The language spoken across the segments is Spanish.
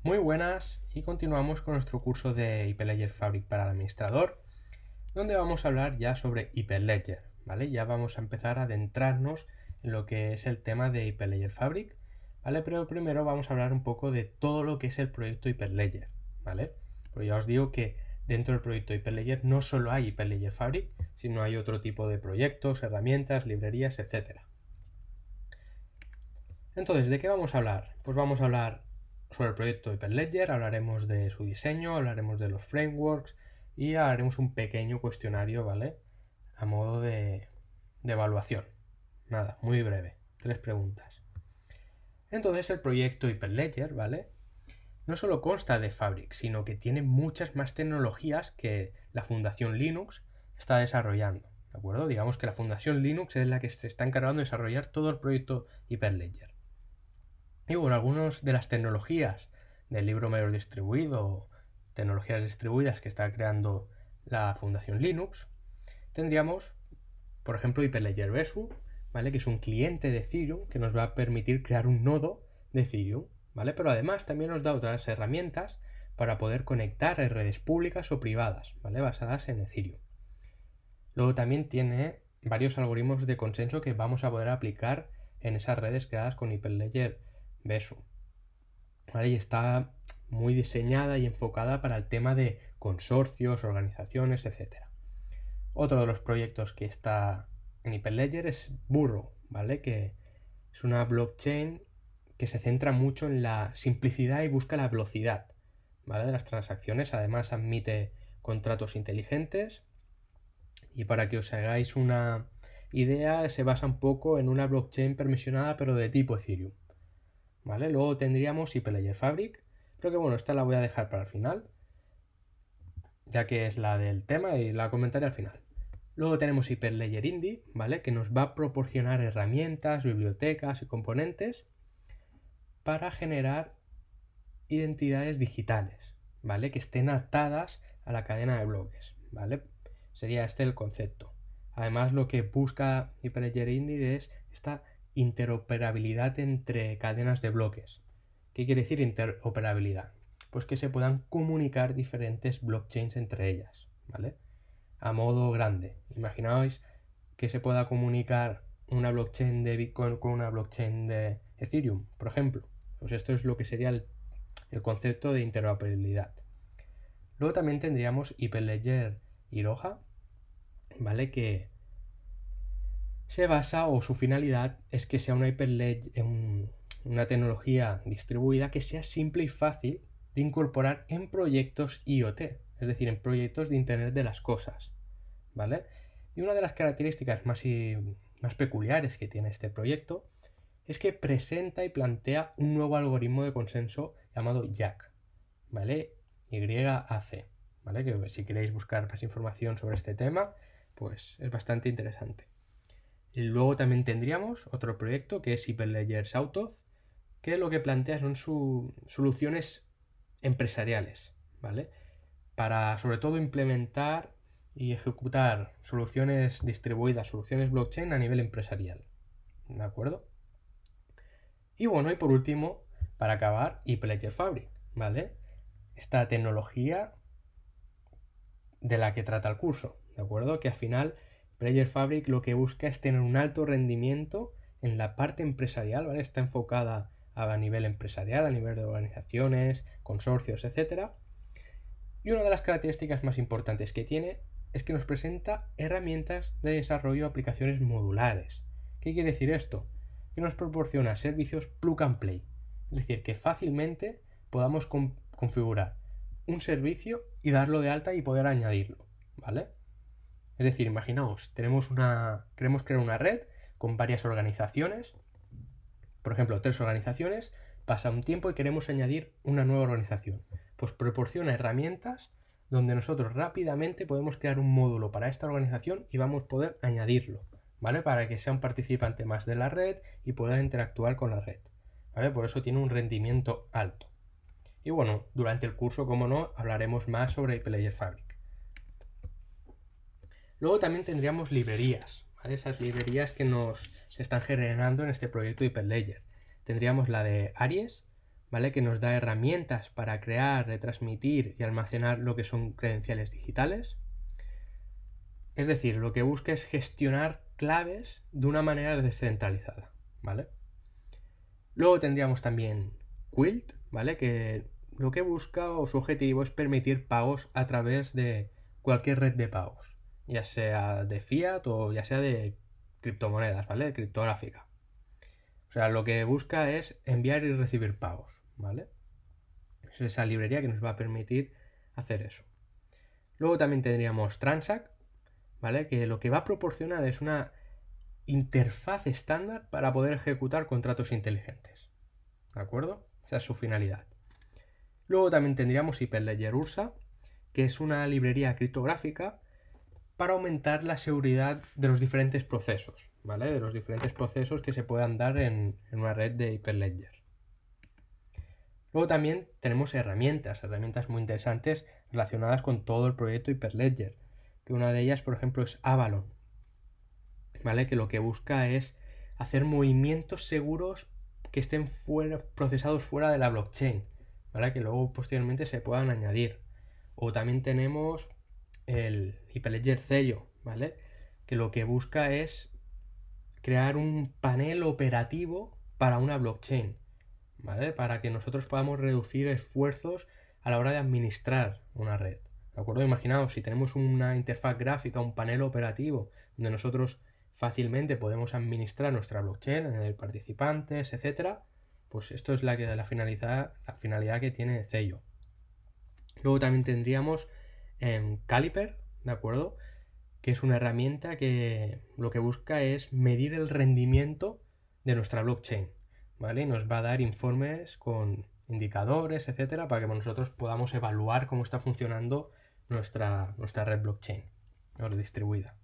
Muy buenas y continuamos con nuestro curso de Hyperledger Fabric para el administrador, donde vamos a hablar ya sobre Hyperledger, ¿vale? Ya vamos a empezar a adentrarnos en lo que es el tema de Hyperledger Fabric, ¿vale? Pero primero vamos a hablar un poco de todo lo que es el proyecto Hyperledger, ¿vale? Pues ya os digo que dentro del proyecto Hyperledger no solo hay Hyperledger Fabric, sino hay otro tipo de proyectos, herramientas, librerías, etc. Entonces, ¿de qué vamos a hablar? Pues vamos a hablar sobre el proyecto Hyperledger, hablaremos de su diseño, hablaremos de los frameworks y haremos un pequeño cuestionario, ¿vale? A modo de evaluación. Nada, muy breve. 3 preguntas. Entonces, el proyecto Hyperledger, ¿vale? No solo consta de Fabric, sino que tiene muchas más tecnologías que la Fundación Linux está desarrollando, ¿de acuerdo? Digamos que la Fundación Linux es la que se está encargando de desarrollar todo el proyecto Hyperledger. Y bueno, algunas de las tecnologías del libro mayor distribuido, tecnologías distribuidas que está creando la Fundación Linux, tendríamos, por ejemplo, Hyperledger Besu, ¿vale? Que es un cliente de Ethereum que nos va a permitir crear un nodo de Ethereum, ¿vale? Pero además también nos da otras herramientas para poder conectar a redes públicas o privadas, ¿vale? Basadas en Ethereum. Luego también tiene varios algoritmos de consenso que vamos a poder aplicar en esas redes creadas con Hyperledger Besu. ¿Vale? Y está muy diseñada y enfocada para el tema de consorcios, organizaciones, etc. Otro de los proyectos que está en Hyperledger es Burrow, ¿vale? Que es una blockchain que se centra mucho en la simplicidad y busca la velocidad, ¿vale? De las transacciones. Además admite contratos inteligentes y para que os hagáis una idea se basa un poco en una blockchain permisionada pero de tipo Ethereum. ¿Vale? Luego tendríamos Hyperledger Fabric, pero que bueno, esta la voy a dejar para el final, ya que es la del tema y la comentaré al final. Luego tenemos Hyperledger Indie, ¿vale? Que nos va a proporcionar herramientas, bibliotecas y componentes para generar identidades digitales, ¿vale? Que estén atadas a la cadena de bloques, ¿vale? Sería este el concepto. Además, lo que busca Hyperledger Indie es esta interoperabilidad entre cadenas de bloques. ¿Qué quiere decir interoperabilidad? Pues que se puedan comunicar diferentes blockchains entre ellas, ¿vale? A modo grande. Imaginaos que se pueda comunicar una blockchain de Bitcoin con una blockchain de Ethereum, por ejemplo. Pues esto es lo que sería el concepto de interoperabilidad. Luego también tendríamos Hyperledger Iroha, ¿vale? Que se basa o su finalidad es que sea una una tecnología distribuida que sea simple y fácil de incorporar en proyectos IoT, es decir, en proyectos de Internet de las cosas, ¿vale? Y una de las características más peculiares que tiene este proyecto es que presenta y plantea un nuevo algoritmo de consenso llamado YAC, ¿vale? YAC, ¿vale? Que si queréis buscar más información sobre este tema, pues es bastante interesante. Y luego también tendríamos otro proyecto que es Hyperledger Sautoz, que lo que plantea son soluciones empresariales, ¿vale? Para sobre todo implementar y ejecutar soluciones distribuidas, soluciones blockchain a nivel empresarial, ¿de acuerdo? Y bueno, y por último, para acabar, Hyperledger Fabric, ¿vale? Esta tecnología de la que trata el curso, ¿de acuerdo? Que al final Hyperledger Fabric lo que busca es tener un alto rendimiento en la parte empresarial, ¿vale? Está enfocada a nivel empresarial, a nivel de organizaciones, consorcios, etc. Y una de las características más importantes que tiene es que nos presenta herramientas de desarrollo de aplicaciones modulares. ¿Qué quiere decir esto? Que nos proporciona servicios plug and play, es decir, que fácilmente podamos configurar un servicio y darlo de alta y poder añadirlo, ¿vale? Es decir, imaginaos, queremos crear una red con varias organizaciones, por ejemplo, 3 organizaciones, pasa un tiempo y queremos añadir una nueva organización. Pues proporciona herramientas donde nosotros rápidamente podemos crear un módulo para esta organización y vamos a poder añadirlo, ¿vale? Para que sea un participante más de la red y pueda interactuar con la red, ¿vale? Por eso tiene un rendimiento alto. Y bueno, durante el curso, como no, hablaremos más sobre Hyperledger Fabric. Luego también tendríamos librerías, ¿vale? Esas librerías que se están generando en este proyecto Hyperledger. Tendríamos la de Aries, ¿vale? Que nos da herramientas para crear, retransmitir y almacenar lo que son credenciales digitales. Es decir, lo que busca es gestionar claves de una manera descentralizada, ¿vale? Luego tendríamos también Quilt, ¿vale? Que lo que busca o su objetivo es permitir pagos a través de cualquier red de pagos, ya sea de fiat o ya sea de criptomonedas, ¿vale? De criptográfica. O sea, lo que busca es enviar y recibir pagos, ¿vale? Es esa librería que nos va a permitir hacer eso. Luego también tendríamos Transact, ¿vale? Que lo que va a proporcionar es una interfaz estándar para poder ejecutar contratos inteligentes, ¿de acuerdo? Esa es su finalidad. Luego también tendríamos Hyperledger Ursa, que es una librería criptográfica para aumentar la seguridad de los diferentes procesos, ¿vale? De los diferentes procesos que se puedan dar en una red de Hyperledger. Luego también tenemos herramientas muy interesantes relacionadas con todo el proyecto Hyperledger, que una de ellas, por ejemplo, es Avalon, ¿vale? Que lo que busca es hacer movimientos seguros que estén procesados fuera de la blockchain, ¿vale? Que luego posteriormente se puedan añadir. O también tenemos el Hyperledger Cello, ¿vale? Que lo que busca es crear un panel operativo para una blockchain, ¿vale? Para que nosotros podamos reducir esfuerzos a la hora de administrar una red, ¿de acuerdo? Imaginaos, si tenemos una interfaz gráfica, un panel operativo, donde nosotros fácilmente podemos administrar nuestra blockchain, añadir participantes, etcétera, pues esto es la finalidad que tiene Cello. Luego también tendríamos Caliper, ¿de acuerdo? Que es una herramienta que lo que busca es medir el rendimiento de nuestra blockchain, ¿vale? Y nos va a dar informes con indicadores, etcétera, para que nosotros podamos evaluar cómo está funcionando nuestra red blockchain o distribuida.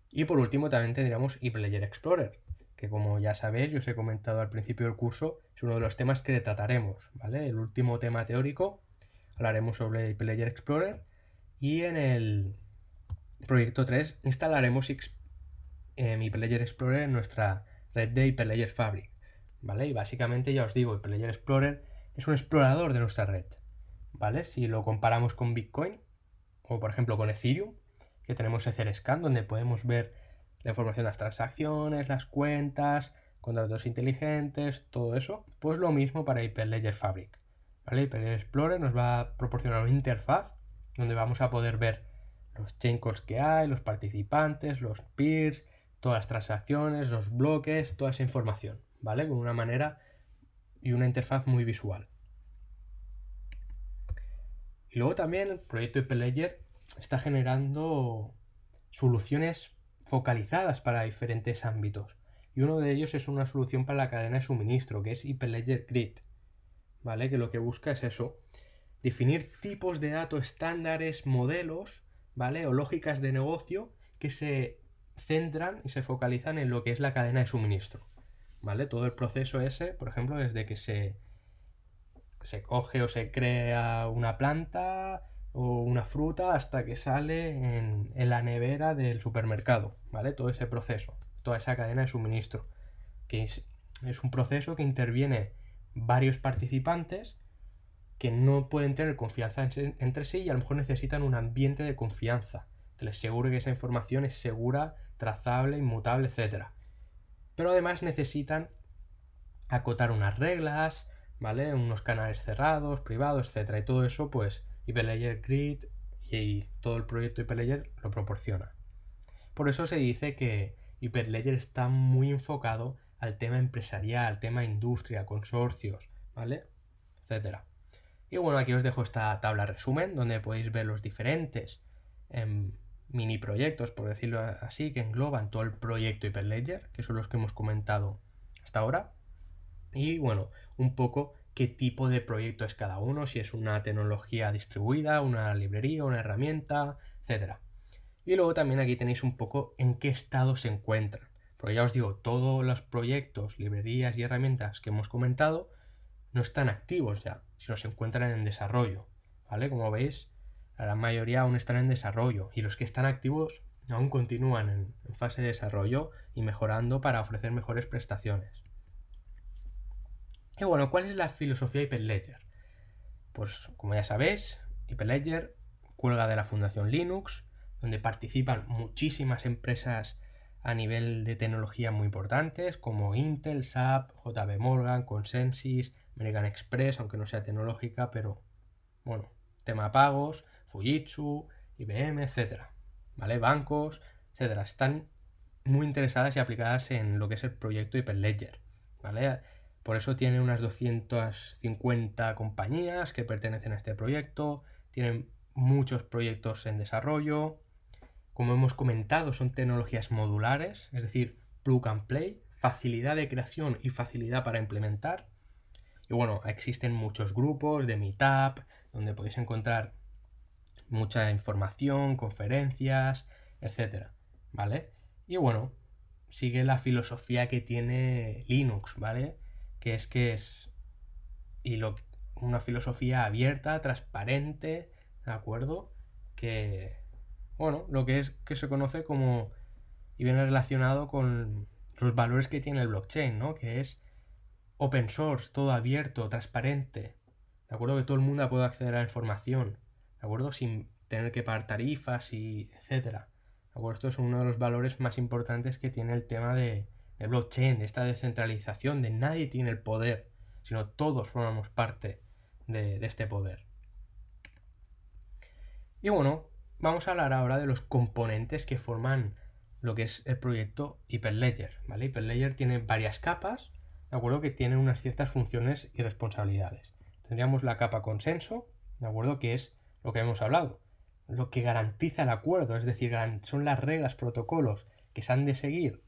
Y por último también tendríamos Hyperledger Explorer, que como ya sabéis, yo os he comentado al principio del curso, es uno de los temas que trataremos, ¿vale? El último tema teórico hablaremos sobre Hyperledger Explorer y en el proyecto 3 instalaremos Hyperledger Explorer en nuestra red de Hyperledger Fabric, ¿vale? Y básicamente ya os digo, Hyperledger Explorer es un explorador de nuestra red, ¿vale? Si lo comparamos con Bitcoin o por ejemplo con Ethereum, que tenemos Etherscan, donde podemos ver la información de las transacciones, las cuentas, contratos inteligentes, todo eso, pues lo mismo para Hyperledger Fabric, ¿vale? Hyperledger Explorer nos va a proporcionar una interfaz donde vamos a poder ver los chain calls que hay, los participantes, los peers, todas las transacciones, los bloques, toda esa información, ¿vale? Con una manera y una interfaz muy visual. Y luego también el proyecto Hyperledger está generando soluciones focalizadas para diferentes ámbitos. Y uno de ellos es una solución para la cadena de suministro, que es Hyperledger Grid, ¿vale? Que lo que busca es eso, definir tipos de datos estándares, modelos, ¿vale? O lógicas de negocio que se centran y se focalizan en lo que es la cadena de suministro, ¿vale? Todo el proceso ese, por ejemplo, desde que se coge o se crea una planta o una fruta hasta que sale en la nevera del supermercado, ¿vale? Todo ese proceso, toda esa cadena de suministro, que es un proceso que interviene varios participantes que no pueden tener confianza entre sí y a lo mejor necesitan un ambiente de confianza, que les asegure que esa información es segura, trazable, inmutable, etc. Pero además necesitan acotar unas reglas, ¿vale? Unos canales cerrados, privados, etc. Y todo eso, pues, Hyperledger Grid y todo el proyecto Hyperledger lo proporciona. Por eso se dice que Hyperledger está muy enfocado al tema empresarial, tema industria, consorcios, ¿vale? Etcétera. Y bueno, aquí os dejo esta tabla resumen donde podéis ver los diferentes mini proyectos, por decirlo así, que engloban todo el proyecto Hyperledger, que son los que hemos comentado hasta ahora. Y bueno, un poco qué tipo de proyecto es cada uno, si es una tecnología distribuida, una librería, una herramienta, etc. Y luego también aquí tenéis un poco en qué estado se encuentran. Porque ya os digo, todos los proyectos, librerías y herramientas que hemos comentado no están activos ya, sino se encuentran en desarrollo, ¿vale? Como veis, la gran mayoría aún están en desarrollo y los que están activos aún continúan en fase de desarrollo y mejorando para ofrecer mejores prestaciones. Y bueno, ¿cuál es la filosofía de Hyperledger? Pues como ya sabéis, Hyperledger cuelga de la Fundación Linux, donde participan muchísimas empresas a nivel de tecnología muy importantes, como Intel, SAP, JP Morgan, Consensus, American Express, aunque no sea tecnológica, pero bueno, tema pagos, Fujitsu, IBM, etcétera, ¿vale? Bancos, etcétera. Están muy interesadas y aplicadas en lo que es el proyecto Hyperledger, ¿vale? Por eso tiene unas 250 compañías que pertenecen a este proyecto, tienen muchos proyectos en desarrollo. Como hemos comentado, son tecnologías modulares, es decir, plug and play, facilidad de creación y facilidad para implementar. Y bueno, existen muchos grupos de Meetup, donde podéis encontrar mucha información, conferencias, etcétera, ¿vale? Y bueno, sigue la filosofía que tiene Linux, ¿vale? Que es una filosofía abierta, transparente, ¿de acuerdo? Que, bueno, lo que es que se conoce como, y viene relacionado con los valores que tiene el blockchain, ¿no? Que es open source, todo abierto, transparente, ¿de acuerdo? Que todo el mundo pueda acceder a la información, ¿de acuerdo? Sin tener que pagar tarifas y etcétera. ¿De acuerdo? Esto es uno de los valores más importantes que tiene el tema de blockchain, de esta descentralización, de nadie tiene el poder, sino todos formamos parte de este poder. Y bueno, vamos a hablar ahora de los componentes que forman lo que es el proyecto Hyperledger, ¿vale? Hyperledger tiene varias capas, ¿de acuerdo? Que tienen unas ciertas funciones y responsabilidades. Tendríamos la capa consenso, ¿de acuerdo? Que es lo que hemos hablado, lo que garantiza el acuerdo, es decir, son las reglas, protocolos que se han de seguir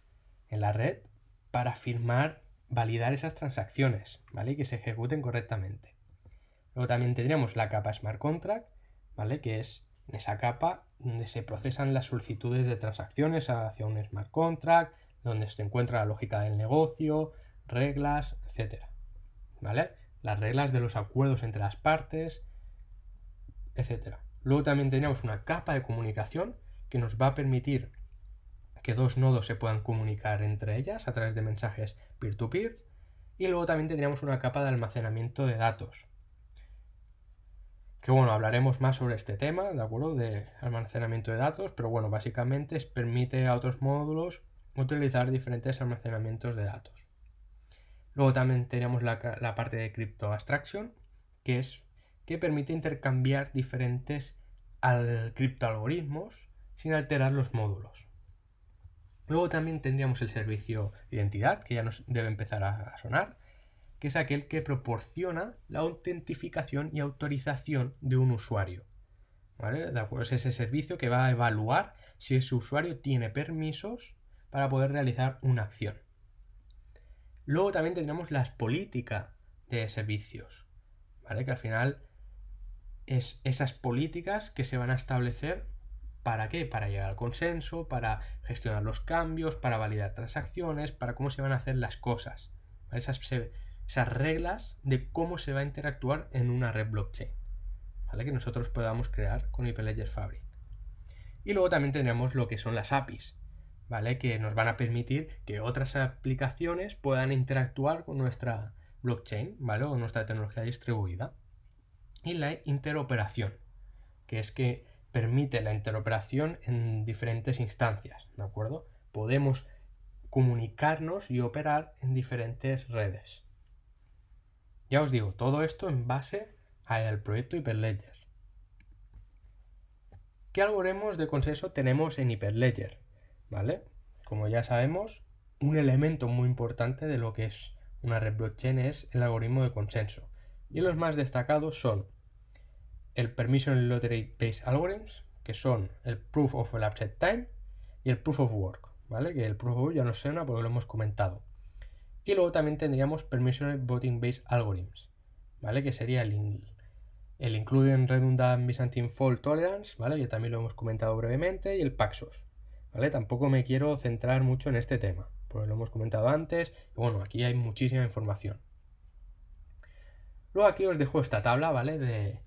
en la red para firmar, validar esas transacciones, ¿vale? Y que se ejecuten correctamente. Luego también tendríamos la capa Smart Contract, ¿vale? Que es en esa capa donde se procesan las solicitudes de transacciones hacia un Smart Contract, donde se encuentra la lógica del negocio, reglas, etcétera, ¿vale? Las reglas de los acuerdos entre las partes, etcétera. Luego también tendríamos una capa de comunicación que nos va a permitir que dos nodos se puedan comunicar entre ellas a través de mensajes peer-to-peer. Y luego también tendríamos una capa de almacenamiento de datos. Que bueno, hablaremos más sobre este tema, ¿de acuerdo? De almacenamiento de datos, pero bueno, básicamente permite a otros módulos utilizar diferentes almacenamientos de datos. Luego también tenemos la parte de Crypto Abstraction, que permite intercambiar diferentes criptoalgoritmos sin alterar los módulos. Luego también tendríamos el servicio de identidad, que ya nos debe empezar a sonar, que es aquel que proporciona la autentificación y autorización de un usuario, ¿vale? De acuerdo, es ese servicio que va a evaluar si ese usuario tiene permisos para poder realizar una acción. Luego también tendremos las políticas de servicios, ¿vale? Que al final es esas políticas que se van a establecer ¿para qué? Para llegar al consenso, para gestionar los cambios, para validar transacciones, para cómo se van a hacer las cosas, ¿vale? Esas reglas de cómo se va a interactuar en una red blockchain, ¿vale? Que nosotros podamos crear con Hyperledger Fabric. Y luego también tendremos lo que son las APIs, ¿vale? Que nos van a permitir que otras aplicaciones puedan interactuar con nuestra blockchain, ¿vale? O nuestra tecnología distribuida. Y la interoperación, que es que permite la interoperación en diferentes instancias, ¿de acuerdo? Podemos comunicarnos y operar en diferentes redes. Ya os digo, todo esto en base al proyecto Hyperledger. ¿Qué algoritmos de consenso tenemos en Hyperledger? ¿Vale? Como ya sabemos, un elemento muy importante de lo que es una red blockchain es el algoritmo de consenso. Y los más destacados son el Permission Lottery Based Algorithms, que son el Proof of Elapsed Time y el Proof of Work, ¿vale? Que el Proof of Work ya nos suena porque lo hemos comentado. Y luego también tendríamos Permission Voting Based Algorithms, ¿vale? Que sería el Including Redundant Byzantine Fault Tolerance, ¿vale? Que también lo hemos comentado brevemente, y el Paxos, ¿vale? Tampoco me quiero centrar mucho en este tema, porque lo hemos comentado antes, y bueno, aquí hay muchísima información. Luego aquí os dejo esta tabla, ¿vale? De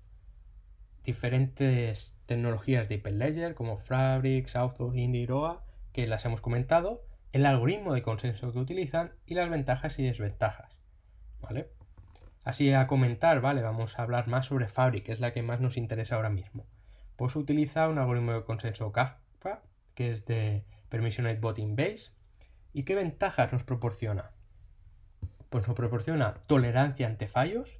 diferentes tecnologías de Hyperledger como Fabric, Southwest, Indy y Roa, que las hemos comentado, el algoritmo de consenso que utilizan y las ventajas y desventajas, ¿vale? Así a comentar, ¿vale? Vamos a hablar más sobre Fabric, que es la que más nos interesa ahora mismo. Pues utiliza un algoritmo de consenso Kafka, que es de Permissioned Voting Base. ¿Y qué ventajas nos proporciona? Pues nos proporciona tolerancia ante fallos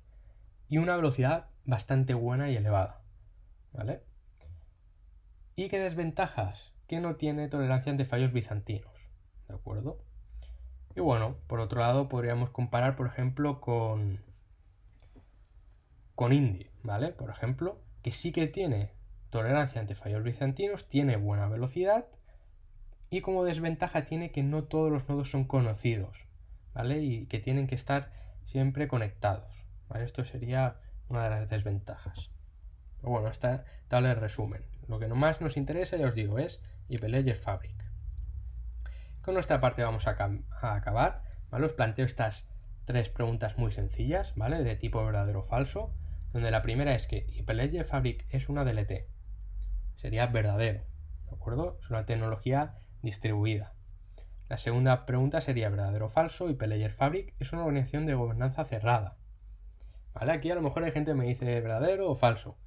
y una velocidad bastante buena y elevada, ¿vale? ¿Y qué desventajas? Que no tiene tolerancia ante fallos bizantinos, ¿de acuerdo? Y bueno, por otro lado podríamos comparar, por ejemplo, con Indy, ¿vale? Por ejemplo, que sí que tiene tolerancia ante fallos bizantinos, tiene buena velocidad y como desventaja tiene que no todos los nodos son conocidos, ¿vale? Y que tienen que estar siempre conectados, ¿vale? Esto sería una de las desventajas. Pero bueno, esta tabla de resumen. Lo que más nos interesa, ya os digo, es Hyperledger Fabric. Con nuestra parte vamos a acabar, ¿vale? Os planteo estas 3 preguntas muy sencillas, ¿vale? De tipo verdadero o falso, donde la primera es que Hyperledger Fabric es una DLT. Sería verdadero, ¿de acuerdo? Es una tecnología distribuida. La segunda pregunta sería verdadero o falso. Hyperledger Fabric es una organización de gobernanza cerrada, ¿vale? Aquí a lo mejor hay gente que me dice verdadero o falso,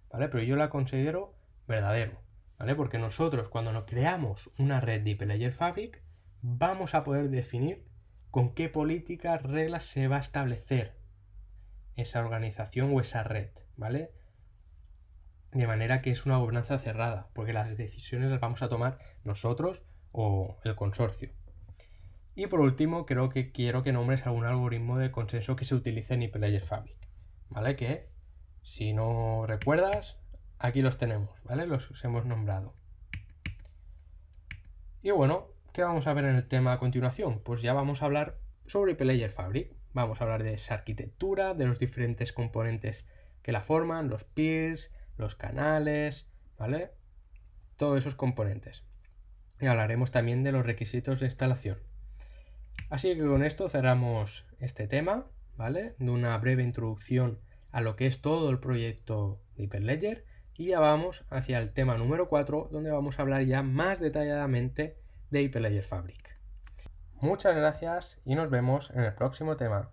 ¿vale? Pero yo la considero verdadero, ¿vale? Porque nosotros cuando nos creamos una red de Hyperledger Fabric vamos a poder definir con qué políticas, reglas se va a establecer esa organización o esa red, ¿vale? De manera que es una gobernanza cerrada, porque las decisiones las vamos a tomar nosotros o el consorcio. Y por último, quiero que nombres algún algoritmo de consenso que se utilice en Hyperledger Fabric, ¿vale? Que si no recuerdas, aquí los tenemos, ¿vale? Los hemos nombrado. Y bueno, ¿qué vamos a ver en el tema a continuación? Pues ya vamos a hablar sobre Hyperledger Fabric. Vamos a hablar de esa arquitectura, de los diferentes componentes que la forman, los peers, los canales, ¿vale? Todos esos componentes. Y hablaremos también de los requisitos de instalación. Así que con esto cerramos este tema, ¿vale? De una breve introducción a lo que es todo el proyecto de Hyperledger y ya vamos hacia el tema número 4, donde vamos a hablar ya más detalladamente de Hyperledger Fabric. Muchas gracias y nos vemos en el próximo tema.